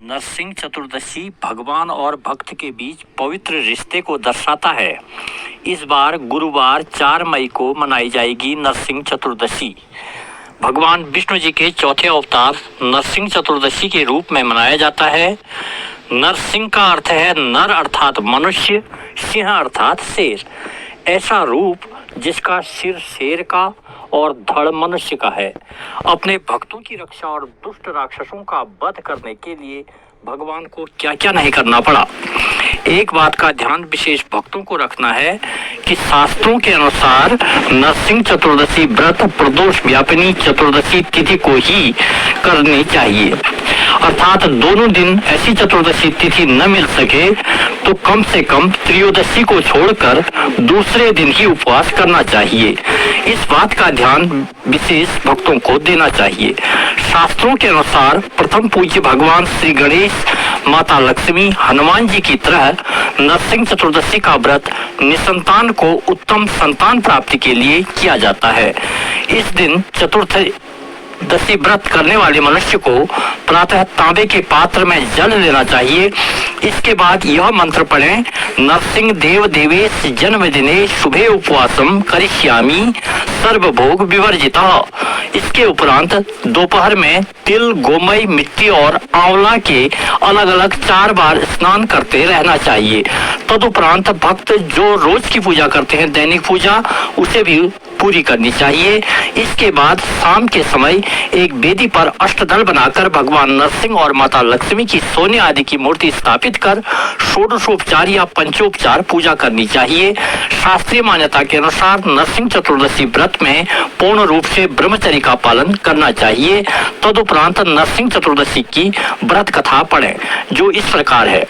नरसिंह चतुर्दशी भगवान और भक्त के बीच पवित्र रिश्ते को दर्शाता है। इस बार गुरुवार 4 मई को मनाई जाएगी नरसिंह चतुर्दशी। भगवान विष्णु जी के चौथे अवतार नरसिंह चतुर्दशी के रूप में मनाया जाता है। नरसिंह का अर्थ है नर अर्थात मनुष्य, सिंह अर्थात शेर। ऐसा रूप जिसका सिर शेर का और धड़ मनुष्य का है। अपने भक्तों की रक्षा और दुष्ट राक्षसों का वध करने के लिए भगवान को क्या क्या नहीं करना पड़ा। एक बात का ध्यान विशेष भक्तों को रखना है कि शास्त्रों के अनुसार नरसिंह चतुर्दशी व्रत प्रदोष व्यापिनी चतुर्दशी तिथि को ही करनी चाहिए, अर्थात दोनों दिन ऐसी चतुर्दशी तिथि न मिल सके तो कम से कम त्रयोदशी को छोड़कर दूसरे दिन ही उपवास करना चाहिए। इस बात का ध्यान विशेष भक्तों को देना चाहिए। शास्त्रों के अनुसार प्रथम पूज्य भगवान श्री गणेश, माता लक्ष्मी, हनुमान जी की तरह नरसिंह चतुर्दशी का व्रत निसंतान को उत्तम संतान प्राप्ति के लिए किया जाता है। इस दिन चतुर्दशी व्रत करने वाले मनुष्य को प्रातः तांबे के पात्र में जल लेना चाहिए। इसके बाद यह मंत्र पढ़ें, नरसिंह देव देवेश जन्मदिने शुभे उपवासम करिष्यामि सर्वभोग विवर्जितः। इसके उपरांत दोपहर में तिल, गोमय, मिट्टी और आंवला के अलग अलग 4 बार स्नान करते रहना चाहिए। तदुपरांत भक्त जो रोज की पूजा करते हैं, दैनिक पूजा, उसे भी पूरी करनी चाहिए। इसके बाद शाम के समय एक वेदी पर अष्टदल बनाकर भगवान नरसिंह और माता लक्ष्मी की सोने आदि की मूर्ति स्थापित कर षोडशोपचार या पंचोपचार पूजा करनी चाहिए। शास्त्रीय मान्यता के अनुसार नरसिंह चतुर्दशी व्रत में पूर्ण रूप से ब्रह्मचर्य का पालन करना चाहिए। तदुपरांत नरसिंह चतुर्दशी की व्रत कथा पढ़ें, जो इस प्रकार है।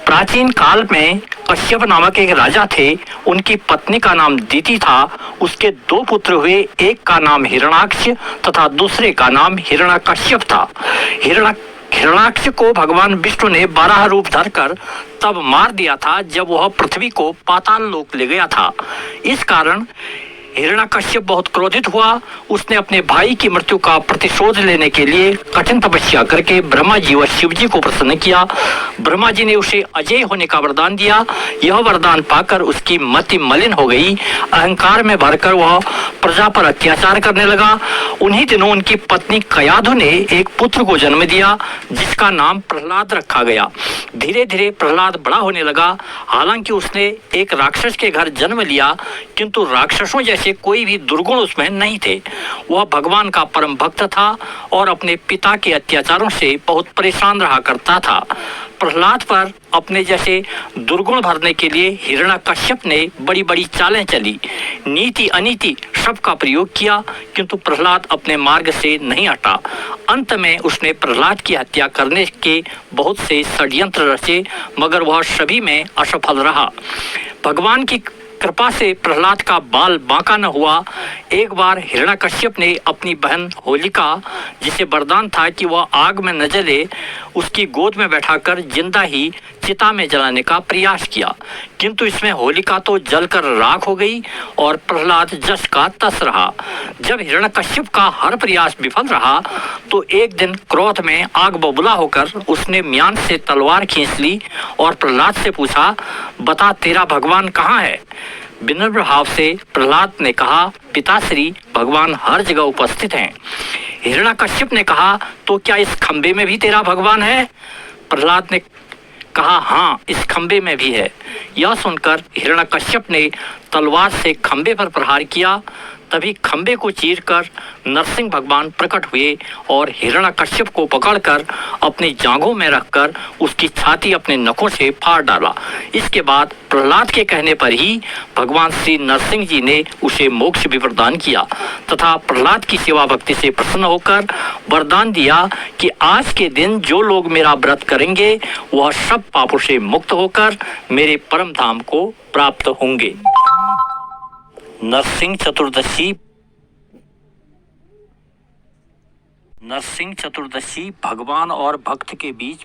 प्राचीन काल में कश्यप नामक एक राजा थे। उनकी पत्नी का नाम दीति था। उसके 2 पुत्र हुए, एक का नाम हिरणाक्ष तथा दूसरे का नाम हिरण्यकश्यप था। हिरणाक्ष को भगवान विष्णु ने 12 रूप धरकर तब मार दिया था जब वह पृथ्वी को पाताल लोक ले गया था। इस कारण हिरण्यकश्यप बहुत क्रोधित हुआ। उसने अपने भाई की मृत्यु का प्रतिशोध लेने के लिए कठिन तपस्या करके ब्रह्मा जी व शिव जी को प्रसन्न किया। ब्रह्मा जी ने उसे अजय होने का वरदान दिया। यह वरदान पाकर उसकी मति मलिन हो गई। अहंकार में भरकर वह प्रजा पर अत्याचार करने लगा। उन्हीं दिनों उनकी पत्नी कयाधु ने एक पुत्र को जन्म दिया, जिसका नाम प्रहलाद रखा गया। धीरे धीरे प्रहलाद बड़ा होने लगा। हालांकि उसने एक राक्षस के घर जन्म लिया, किंतु राक्षसों जैसे कोई भी दुर्गुण उसमें नहीं थे। वह भगवान का परम भक्त था और अपने पिता के अत्याचारों से बहुत परेशान रहा करता था। प्रहलाद पर अपने जैसे दुर्गुण भरने के लिए हिरण्यकश्यप ने बड़ी बड़ी चालें चली, नीति अनीति सबका प्रयोग किया, किंतु प्रहलाद अपने मार्ग से नहीं हटा। अंत में उसने प्रहलाद की हत्या करने के बहुत से षड्यंत्र रचे, मगर वह सभी में असफल रहा। भगवान की कृपा से प्रहलाद का बाल बांका न हुआ। एक बार हिरण्यकश्यप ने अपनी बहन होलिका, जिसे वरदान था कि वह आग में न जले, उसकी गोद में बैठाकर जिंदा ही चिता में जलाने का प्रयास किया, किंतु इसमें होलिका तो जलकर राख हो गई और प्रहलाद जस का तस रहा। जब हिरण्यकश्यप का हर प्रयास विफल रहा तो एक दिन क्रोध में आग बबूला होकर उसने म्यान से तलवार खींच ली और प्रहलाद से पूछा, बता तेरा भगवान कहाँ है? विनम्र भाव से प्रहलाद ने कहा, पिताश्री, भगवान हर जगह उपस्थित हैं। हिरण्यकश्यप ने कहा, तो क्या इस खंबे में भी तेरा भगवान है? प्रहलाद ने कहा, हाँ, इस खंबे में भी है। यह सुनकर हिरण्यकश्यप ने तलवार से खंबे पर प्रहार किया। तभी खंबे को चीरकर नरसिंह भगवान प्रकट हुए और हिरण्यकश्यप को पकड़कर अपनी जांघों में रखकर उसकी छाती अपने नखों से फाड़ डाला। इसके बाद प्रहलाद के कहने पर ही भगवान श्री नरसिंह जी ने उसे मोक्ष भी प्रदान किया तथा प्रहलाद की सेवा भक्ति से प्रसन्न होकर वरदान दिया कि आज के दिन जो लोग मेरा व्रत करेंगे वह सब पापों से मुक्त होकर मेरे परम धाम को प्राप्त होंगे। नरसिंह चतुर्दशी भगवान और भक्त के बीच